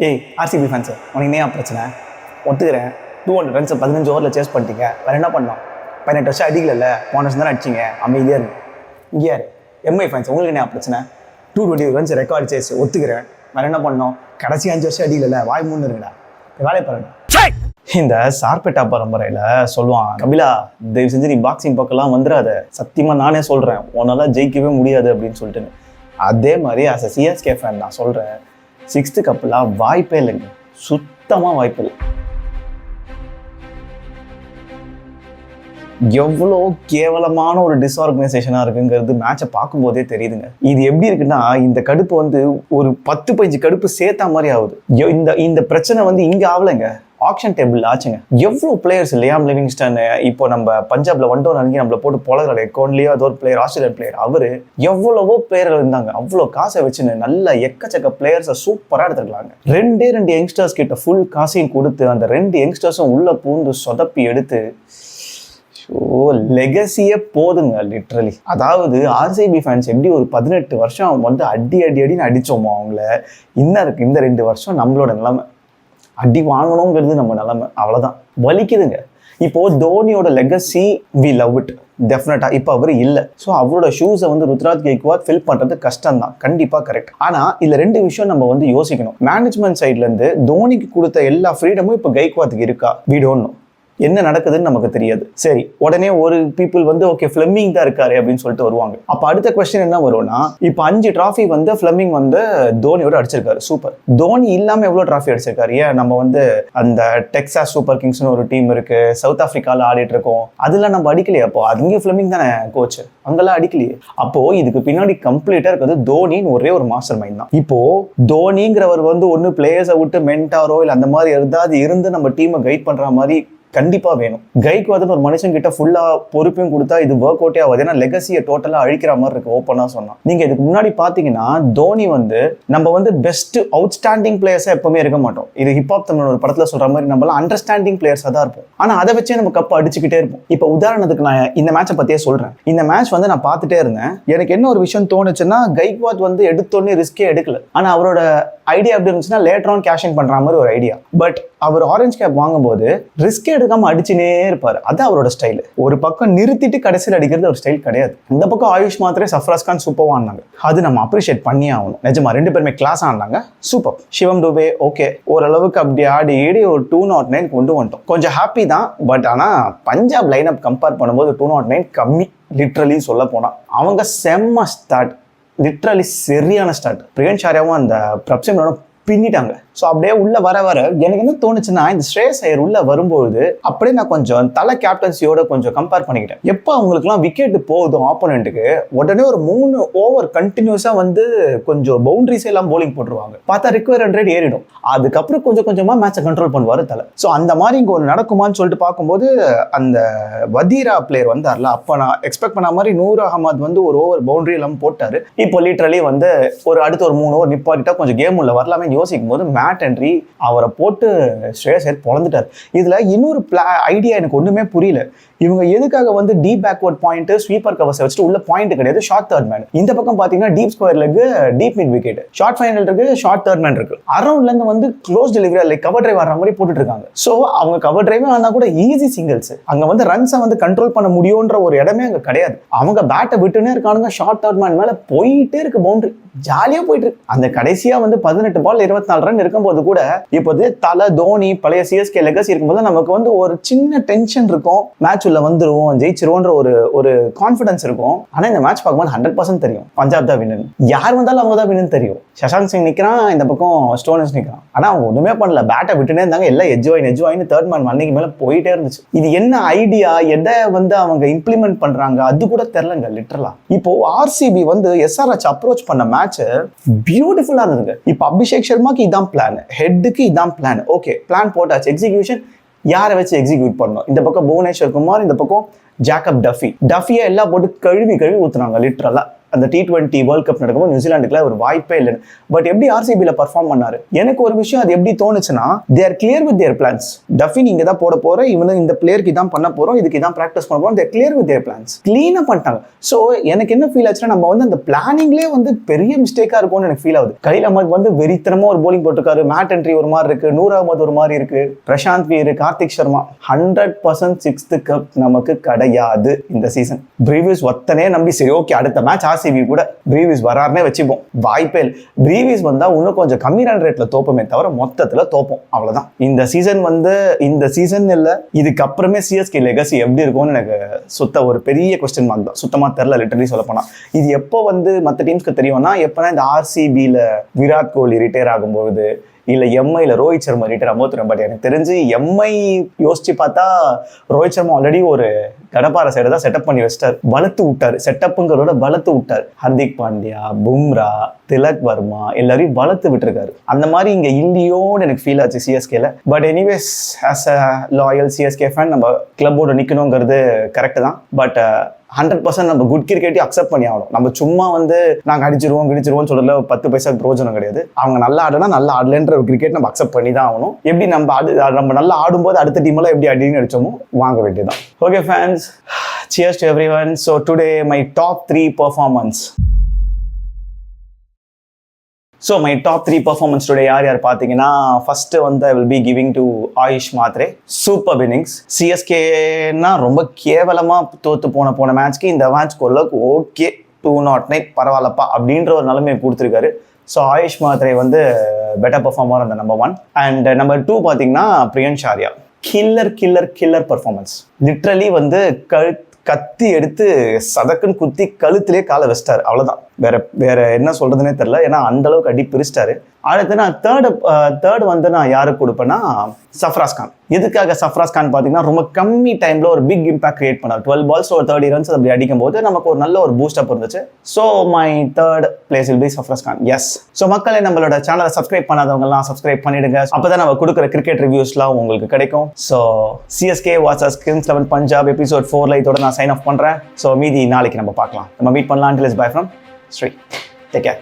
ஏய் RCB fans உனக்கு ஏன் பிரச்சனை? ஒத்துக்கிறேன், 200 ரன்ஸை 15 ஓவரில் சேஸ் பண்ணிட்டீங்க. வேறு என்ன பண்ணோம்? 18 வருஷம் அடிக்கல, போன வருஷம் தானே அடிச்சிங்க, அமைதியாக இருக்கு. இங்கே யார் எம்ஐ ஃபேன்ஸ், உங்களுக்கு என்ன பிரச்சனை? 220 ரன்ஸ் ரெக்கார்டு சேஸ் ஒத்துக்கிறேன். வேறு என்ன பண்ணோம்? கடைசி 5 வருஷம் அடிக்கல, வாய் மூணு இருக்குடா, வேலையை பாருங்க. இந்த சார்பேட்டா பரம்பரையில் சொல்லுவான், கபிலா தயவு செஞ்சு நீ பாக்ஸிங் பக்கம்லாம் வந்துடாத, சத்தியமாக நானே சொல்கிறேன் உன்னால ஜெயிக்கவே முடியாது அப்படின்னு சொல்லிட்டுன்னு. அதே மாதிரி அஸ் அ சிஎஸ்கே ஃபேன் நான் சொல்கிறேன், 6th கப்பெல்லாம் வாய்ப்பே இல்லைங்க, சுத்தமாக வாய்ப்பு இல்லை. எவ்வளோ கேவலமான ஒரு டிஸ்ஆர்கனைசேஷனாக இருக்குங்கிறது மேட்சை பார்க்கும்போதே தெரியுதுங்க. இது எப்படி இருக்குன்னா, இந்த கடுப்பு வந்து ஒரு 10-15 கடுப்பு சேர்த்தா மாதிரி ஆகுது. இந்த பிரச்சனை வந்து இங்கே ஆகலைங்க, ஆக்ஷன் டேபிள் ஆச்சுங்க. எவ்வளோ பிளேயர்ஸ், லியாம் லிவிங்ஸ்டன், இப்போ நம்ம பஞ்சாப்ல ஒன்டோன் அன்னைக்கு நம்மளை போட்டு பொலகலை கோன்லியோ அது ஒரு பிளேயர், ஆஸ்திரேலியன் பிளேயர், அவரு எவ்வளவோ பிளேயர் இருந்தாங்க. அவ்வளோ காசை வச்சுன்னு நல்ல எக்கச்சக்க பிளேயர்ஸை சூப்பராக எடுத்துருக்கலாங்க. 2 யங்ஸ்டர்ஸ் கிட்ட ஃபுல் காசையும் கொடுத்து அந்த 2 யங்ஸ்டர்ஸும் உள்ள பூந்து சொதப்பி எடுத்து லெகசியே போதுங்க லிட்ரலி. அதாவது ஆர்சிபி ஃபேன்ஸ் எப்படி ஒரு 18 வருஷம் வந்து அடின்னு அடிச்சோமோ அவங்கள, இன்னும் இருக்கு இந்த 2 வருஷம் நம்மளோட நிலைமை. அடி வாங்கணுங்கிறது நம்ம நிலைமை, அவ்வளோதான். வலிக்குதுங்க. இப்போ தோனியோட லெகசி வி லவ் இட் டெஃபினட்டா. இப்போ அவர் இல்லை, ஸோ அவரோட ஷூஸை வந்து ருத்ராஜ் கெய்க்வாட் ஃபில் பண்ணுறது கஷ்டம் தான், கண்டிப்பாக கரெக்ட். ஆனால் இதில் 2 விஷயம் நம்ம வந்து யோசிக்கணும். மேனேஜ்மெண்ட் சைட்லேருந்து தோனிக்கு கொடுத்த எல்லா ஃப்ரீடமும் இப்போ கெய்க்வாத்துக்கு இருக்கா? We don't know. என்ன நடக்குதுன்னு நமக்கு தெரியாது. சரி, உடனே ஒரு பீப்புள் வந்து ஓகே ஃபிளமிங் தான் இருக்காரு அப்படின்னு சொல்லிட்டு வருவாங்க. அப்போ அடுத்த கொஸ்டின் என்ன வரும்னா, இப்போ 5 டிராஃபி வந்து ஃபிளமிங் வந்து தோனியோட அடிச்சிருக்காரு, சூப்பர். தோனி இல்லாமல் எவ்வளோ டிராஃபி அடிச்சிருக்காரு? ஏன் நம்ம வந்து அந்த டெக்சாஸ் சூப்பர் கிங்ஸ்னு ஒரு டீம் இருக்கு, சவுத் ஆஃப்ரிக்காவில் ஆடிட்டு இருக்கோம், அதெல்லாம் நம்ம அடிக்கலையே. அப்போ அங்கேயும் ஃபிளமிங் தானே கோச், அங்கெல்லாம் அடிக்கலையே. அப்போ இதுக்கு பின்னாடி கம்ப்ளீட்டா இருக்கிறது தோனின்னு ஒரே ஒரு மாஸ்டர் மைண்ட் தான். இப்போ தோனிங்கிறவர் வந்து ஒன்று பிளேயர்ஸை விட்டு மென்டாரோ இல்லை அந்த மாதிரி ஏதாவது இருந்து நம்ம டீமை கைட் பண்ற மாதிரி கண்டிப்பா வேணும். கைக்வாத்னு ஒரு மனுஷன் கிட்ட ஃபுல்லா பொறுப்பையும் கொடுத்தா இது ஒர்க் அவுட்டே ஆகுது. ஏன்னா லெகசியை டோட்டலா அழிக்கிற மாதிரி இருக்கு, ஓப்பனா சொன்னா. நீங்க இதுக்கு முன்னாடி பாத்தீங்கன்னா தோனி வந்து நம்ம வந்து பெஸ்ட் அவுட்ஸ்டாண்டிங் பிளேயர்ஸா எப்பவுமே இருக்க மாட்டோம். இது ஹிப்ஹாப் தமிழ் ஒரு படத்துல சொல்ற மாதிரி நம்மளாம் அண்டர்ஸ்டாண்டிங் பிளேயர்ஸா தான் இருப்போம். ஆனா அதை வச்சே நம்ம கப் அடிச்சுக்கிட்டே இருப்போம். இப்போ உதாரணத்துக்கு நான் இந்த மேட்சை பத்தியே சொல்றேன். இந்த மேட்ச் வந்து நான் பார்த்துட்டே இருந்தேன். எனக்கு என்ன ஒரு விஷயம் தோணுச்சுன்னா, கைக்வாத் வந்து எடுத்தோன்னே ரிஸ்கே எடுக்கல. ஆனா அவரோட ஐடியா எப்படி இருந்துச்சுன்னா, லேட்டர் ஆன் கேஷ் இன் பண்ற மாதிரி ஒரு ஐடியா. பட் அவர் ஆரஞ்சு கேப் வாங்கும்போது ரிஸ்கே எடுக்காம அடிச்சுனே இருப்பாரு. அது அவரோட ஸ்டைல். ஒரு பக்கம் நிறுத்திட்டு கடைசியில் அடிக்கிறது ஒரு ஸ்டைல் கிடையாது. இந்த பக்கம் ஆயுஷ் மாத்திரே சஃப்ராஸ் கான் சூப்பராக ஆடினாங்க, அது நம்ம அப்ரிஷியேட் பண்ணி ஆகணும். நிஜமா 2 பேருமே கிளாஸ் ஆடினாங்க, சூப்பர். சிவம் டூபே ஓகே, ஓரளவுக்கு அப்படி ஆடி ஒரு 209 கொண்டு வந்துட்டோம், கொஞ்சம் ஹாப்பி தான். பட் ஆனால் பஞ்சாப் லைன் அப் கம்பேர் பண்ணும்போது 209 கம்மி. லிட்ரலி சொல்ல போனா அவங்க செம்ம ஸ்டார்ட், லிட்ரலி சரியான ஸ்டார்ட். பிரியன் ஷாரியாவும் அந்த பிரப்சிமோட பின்னிட்டாங்க. ஸோ அப்படியே உள்ள வர எனக்கு என்ன தோணுச்சுன்னா, இந்த ஸ்ரேயஸ் ஐயர் உள்ள வரும்போது அப்படியே நான் கொஞ்சம் தலை கேப்டன்சியோட கொஞ்சம் கம்பேர் பண்ணிக்கிட்டேன். எப்போ அவங்களுக்குலாம் விக்கெட் போகுதும் ஆப்போனண்ட்டுக்கு, உடனே ஒரு 3 ஓவர் கண்டினியூஸாக வந்து கொஞ்சம் பவுண்டரிஸ் எல்லாம் போலிங் போட்டுருவாங்க. பார்த்தா ரிக்வயர் 100 ஏறிடும். அதுக்கப்புறம் கொஞ்சம் கொஞ்சமாக மேட்சை கண்ட்ரோல் பண்ணுவார் தலை. ஸோ அந்த மாதிரி இங்கே ஒரு நடக்குமான்னு சொல்லிட்டு பார்க்கும்போது, அந்த வதீரா பிளேயர் வந்தார்ல, அப்போ நான் எக்ஸ்பெக்ட் பண்ண மாதிரி நூர் அகமது வந்து ஒரு ஓவர் பவுண்டரி எல்லாம் போட்டார். இப்போ லிட்டரலி வந்து அடுத்த ஒரு 3 ஓவர் நிப்பாட்டிட்டா கொஞ்சம் கேம் உள்ள வரலாமே யோசிக்கும் போது மேட் ஹென்ரி அவரை போட்டு ஸ்ரேயஸ் ஐயர் பொழந்துட்டார். இதுல இன்னொரு ஐடியா எனக்கு ஒண்ணுமே புரியல. இவங்க எதுக்காக வந்து deep backward point sweeper covers வச்சுட்டு உள்ள பாயிண்ட் கிடையாது, ஷார்ட் தேர்ட் மேன். இந்த பக்கம் பாத்தீங்கன்னா deep square leg, deep mid wicket, short final இருக்கு, ஷார்ட் தேர்ட் மேன் இருக்கு. அரௌண்ட்ல இருந்து வந்து close delivery like cover drive வர்ற மாதிரி போட்டுட்டு இருக்காங்க. ஸோ அவங்க கவர் டிரைவ் ஆனா கூட ஈஸி சிங்கிள்ஸ், அங்க வந்து ரன்ஸை வந்து கண்ட்ரோல் பண்ண முடியும்ன்ற ஒரு இடமே அங்க கிடையாது. அவங்க பேட்டை விட்டுனே இருக்கானுங்க, ஷார்ட் தேர்ட் மேன் மேல போயிட்டே இருக்கு பவுண்டரி, ஜாலியா போயிட்டு இருக்கு. அந்த கடைசியா வந்து 18 பால் 24 ரன் இருக்கும்போது கூட இப்போது தலை தோனி பழைய சிஎஸ்கே லெகசி இருக்கும்போது நமக்கு வந்து ஒரு சின்ன டென்ஷன் இருக்கும், மேட்ச் உள்ள வந்துருவோம் ஜெயிச்சிருவோன்ற ஒரு கான்ஃபிடன்ஸ் இருக்கும். ஆனா இந்த மேட்ச் பார்க்கும்போது 100% தெரியும் பஞ்சாப் தான் வின்னு. யார் வந்தாலும் அவங்க தான் வின்னு தெரியும். சஷாங்க் சிங் நிக்கிறான், இந்த பக்கம் ஸ்டோனிஸ் நிக்கிறான். ஆனா அவங்க ஒண்ணுமே பண்ணல, பேட்டை விட்டுனே இருந்தாங்க. எல்லாம் எஜ்வாயின் தேர்ட் மேன் மண்ணைக்கு மேல போயிட்டே இருந்துச்சு. இது என்ன ஐடியா, எதை வந்து அவங்க இம்ப்ளிமெண்ட் பண்றாங்க அது கூட தெரியலங்க லிட்டரலா. இப்போ ஆர்சிபி வந்து எஸ்ஆர்எச் அப்ரோச் பண்ண மேட்ச் பியூட்டிஃபுல்லா இருந்ததுங்க. இப்போ அபிஷேக் சர்மாக்கு இதான் பிளான், ஹெட்டுக்கு இதான் பிளான். ஓகே, பிளான் போட்டாச்சு, எக்ஸிகியூஷன் யாரை வச்சு எக்ஸிக்யூட் பண்ணணும்? இந்த பக்கம் புவனேஸ்வர் குமார், இந்த பக்கம் ஜாக்கப் டஃபியை எல்லாம் போட்டு கழுவி ஊத்துனாங்க லிட்டரலா. அந்த T20 வேர்ல்ட் கப் நடக்கும்போது நியூசிலாந்துக்குள்ள ஒரு வாய்ப்பே இல்லை. பட் எப்படி ஆர்சிபியில் பர்ஃபார்ம் பண்ணாரு? எனக்கு ஒரு விஷயம் அது எப்படி தோணுச்சுன்னா, they are clear with their plans. டஃபின் இங்கே தான் போட போகிறோம், இவனு இந்த பிளேயருக்கு தான் பண்ண போகிறோம், இதுக்கு தான் ப்ராக்டிஸ் பண்ண போகிறோம். தேர் கிளியர் வித் தேர் பிளான்ஸ். க்ளீனாக பண்ணிட்டாங்க. ஸோ எனக்கு என்ன ஃபீல் ஆச்சுன்னா, நம்ம வந்து அந்த பிளானிங்லேயே வந்து பெரிய மிஸ்டேக்காக இருக்கும்னு எனக்கு ஃபீல் ஆகுது. கலீல் அஹ்மத் வந்து வெறித்தனமாக ஒரு போலிங் போட்டிருக்காரு, மேட் என்ட்ரி ஒரு மாதிரி இருக்கு, நூர் அகமது ஒரு மாதிரி இருக்கு, பிரசாந்த் வீர், கார்த்திக் சர்மா. 100% 6th கப் நமக்கு கிடையாது இந்த சீசன். பிரீவிஸ் ஒத்தனே நம்பி சரி ஓகே அடுத்த மேட்ச் ஆர்சிபி கூட பிரீவிஸ் வராருன்னே வச்சுப்போம். வாய்ப்பே இல்லை. பிரீவிஸ் வந்தா இன்னும் கொஞ்சம் கம்மி ரன் ரேட்ல தோப்போமே தவிர மொத்தத்துல தோப்போம், அவ்வளவுதான். இந்த சீசன் வந்து இந்த சீசன் இல்ல, இதுக்கப்புறமே சிஎஸ்கே லெகசி எப்படி இருக்கும்னு எனக்கு ஒரு பெரிய கொஸ்டின் மார்க் தான். சுத்தமா தெரியல, லிட்டரலி சொல்ல போனா. இது எப்போ வந்து மற்ற டீம்ஸ்க்கு தெரியும்னா, எப்பனா இந்த ஆர்சிபியில விராட் கோலி ரிட்டையர் ஆகும்போது, இல்லை எம்ஐல ரோஹித் சர்மா ரிட்டையர் ஆகும்போது. பட் எனக்கு தெரிஞ்சு எம்ஐ யோசிச்சு பார்த்தா ரோஹித் சர்மா ஆல்ரெடி ஒரு கடப்பாறை சைடு தான் செட்டப் பண்ணி வச்சிட்டார், வளர்த்து விட்டார். செட்டப்புங்கிறத வளர்த்து விட்டார். ஹர்திக் பாண்டியா, பும்ரா, திலக் வர்மா எல்லாரையும் வளர்த்து விட்டுருக்காரு. அந்த மாதிரி இங்க இல்லையோன்னு எனக்கு ஃபீல் ஆச்சு சிஎஸ்கேல. But anyways, as a loyal CSK fan நம்ம கிளப்போட நிற்கணுங்கிறது கரெக்டு தான். பட் 100% நம்ம குட் கிரிக்கெட்டையும் அக்செப்ட் பண்ணி ஆகணும். நம்ம சும்மா வந்து நாங்கள் கிடிச்சிருவோம் சொல்றதுல 10 பைசா பிரோஜனம் கிடையாது. அவங்க நல்லா ஆடுனா நல்லா ஆடலன்ற ஒரு கிரிக்கெட் நம்ம அக்செப்ட் பண்ணி தான் ஆகணும். எப்படி நம்ம நல்லா ஆடும்போது அடுத்த டீம் எல்லாம் எப்படி அடின்னு அடிச்சோமோ வாங்க வேண்டியதான். Okay fans, cheers to everyone. So today my top 3 performance. So my top 3 performance today யார் பார்த்தீங்கன்னா, ஃபர்ஸ்ட் வந்து I will be giving to Ayush Mhatre. Super innings. சிஎஸ்கேனா ரொம்ப கேவலமாக தோற்று போன மேட்ச்க்கு இந்த மேட்ச்க்கு ஓரளவுக்கு ஓகே 209 பரவாயில்லப்பா அப்படின்ற ஒரு நிலைமையை கொடுத்துருக்காரு. ஸோ ஆயுஷ் மாத்ரே வந்து பெட்டர் பர்ஃபார்மர் அந்த நம்பர் 1. அண்ட் நம்பர் 2 பார்த்தீங்கன்னா Priyansh Arya. Killer performance. Literally வந்து கத்தி எடுத்து சதக்குன்னு குத்தி கழுத்திலே காலை வச்சிட்டாரு, அவ்வளோதான். வேற என்ன சொல்றதுன்னே தெரியல. ஏன்னா அந்த அளவுக்கு அடி பிரிச்சிட்டாரு. அடுத்து நான் தேர்ட் வந்து நான் யாருக்கு கொடுப்பேன்னா சஃப்ராஸ் கான். எதுக்காக சஃப்ராஸ் கான் பார்த்தீங்கன்னா, ரொம்ப கம்மி டைம்ல ஒரு பிக் இம்பாக்ட் கிரியேட் பண்ணார். 12 balls ஒரு 30 runs அப்படி அடிக்கும் போது நமக்கு ஒரு நல்ல ஒரு பூஸ்ட் அப் இருந்துச்சு. So my third place will be Sarfaraz Khan. Yes. So மக்களே, நம்மளோட சேனலை சப்ஸ்கிரைப் பண்ணாதவங்கலாம் சப்ஸ்கிரைப் பண்ணிடுங்க. அப்பதான் நம்ம கொடுக்குற கிரிக்கெட் ரிவ்யூஸ்லாம் உங்களுக்கு கிடைக்கும். So CSK vs Kings 11 Punjab episode 4ல இதோட நான் சைன் ஆஃப் பண்றேன். ஸோ மீதி நாளைக்கு நம்ம பார்க்கலாம். நம்ம மீட் பண்ணலாம். Until it's bye from Sri. Take care.